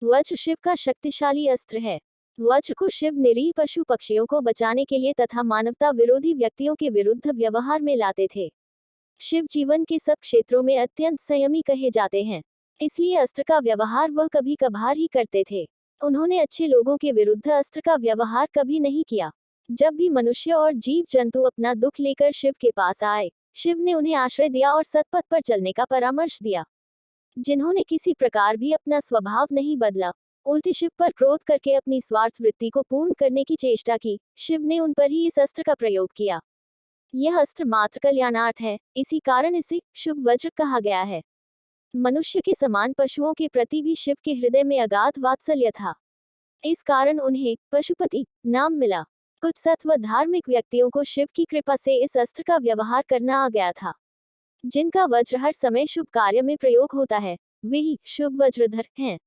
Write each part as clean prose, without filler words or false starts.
वज्र शिव का शक्तिशाली अस्त्र है। वज्र को शिव निरीह पशु पक्षियों को बचाने के लिए तथा मानवता विरोधी व्यक्तियों के विरुद्ध व्यवहार में लाते थे। शिव जीवन के सब क्षेत्रों में अत्यंत संयमी कहे जाते हैं, इसलिए अस्त्र का व्यवहार वह कभी कभार ही करते थे। उन्होंने अच्छे लोगों के विरुद्ध अस्त्र का व्यवहार कभी नहीं किया। जब भी मनुष्य और जीव जंतु अपना दुख लेकर शिव के पास आए, शिव ने उन्हें आश्रय दिया और सतपथ पर चलने का परामर्श दिया। जिन्होंने किसी प्रकार भी अपना स्वभाव नहीं बदला, उल्टे शिव पर क्रोध करके अपनी स्वार्थ वृत्ति को पूर्ण करने की चेष्टा की, शिव ने उन पर ही इस अस्त्र का प्रयोग किया। यह अस्त्र मात्र कल्याणार्थ है, इसी कारण इसे शुभ वज्र कहा गया है। मनुष्य के समान पशुओं के प्रति भी शिव के हृदय में अगाध वात्सल्य था। इस कारण उन्हें पशुपति नाम मिला। कुछ सत्व व धार्मिक व्यक्तियों को शिव की कृपा से इस अस्त्र का व्यवहार करना आ गया था। जिनका वज्र हर समय शुभ कार्य में प्रयोग होता है, वे ही शुभ वज्रधर हैं।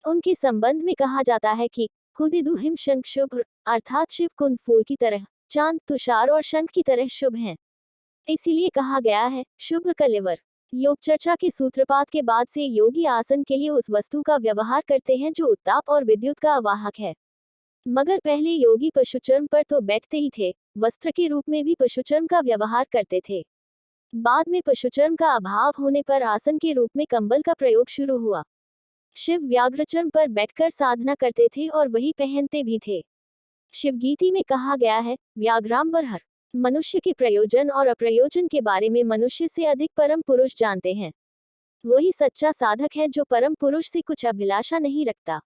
उनके संबंध में कहा जाता है कि खुदिदु हिम शंख शुभ, अर्थात शिव कुंद फूल की तरह, चांद तुषार और शंख की तरह शुभ हैं। इसीलिए कहा गया है शुभ कलेवर। योग चर्चा के सूत्रपात के बाद से योगी आसन के लिए उस वस्तु का व्यवहार करते हैं जो उत्ताप और विद्युत का आवाहक है। मगर पहले योगी पशुचर्म पर तो बैठते ही थे, वस्त्र के रूप में भी पशुचर्म का व्यवहार करते थे। बाद में पशुचर्म का अभाव होने पर आसन के रूप में कंबल का प्रयोग शुरू हुआ। शिव व्याघ्रचर्म पर बैठकर साधना करते थे और वही पहनते भी थे। शिवगीति में कहा गया है, व्याघ्रांबर हर। मनुष्य के प्रयोजन और अप्रयोजन के बारे में मनुष्य से अधिक परम पुरुष जानते हैं। वही सच्चा साधक है जो परम पुरुष से कुछ अभिलाषा नहीं रखता।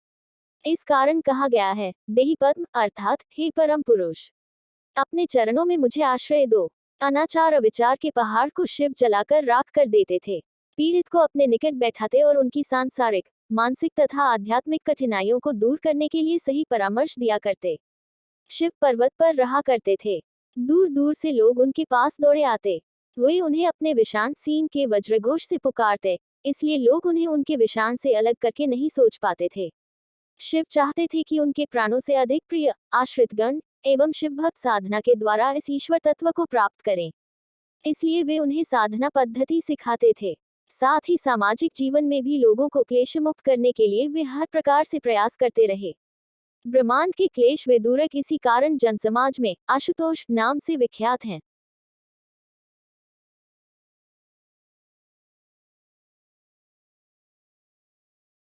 इस कारण कहा गया है, देहि पद्म, अर्थात हे परम पुरुष, अपने चरणों में मुझे आश्रय दो। अनाचार अविचार के पहाड़ को शिव जलाकर राख कर देते थे। पीड़ित को अपने निकट बैठाते और उनकी सांसारिक, मानसिक तथा आध्यात्मिक कठिनाइयों को दूर करने के लिए सही परामर्श दिया करते। शिव पर्वत पर रहा करते थे। दूर दूर से लोग उनके पास दौड़े आते। वे उन्हें अपने विषाण सींग के वज्रघोष से पुकारते, इसलिए लोग उन्हें उनके विषाण से अलग करके नहीं सोच पाते थे। शिव चाहते थे कि उनके प्राणों से अधिक प्रिय आश्रितगण एवं शिव भक्त साधना के द्वारा इस ईश्वर तत्व को प्राप्त करें। इसलिए वे उन्हें साधना पद्धति सिखाते थे। साथ ही सामाजिक जीवन में भी लोगों को क्लेश मुक्त करने के लिए वे हर प्रकार से प्रयास करते रहे। ब्रह्मांड के क्लेश विदूरक इसी कारण जनसमाज में आशुतोष नाम से विख्यात हैं।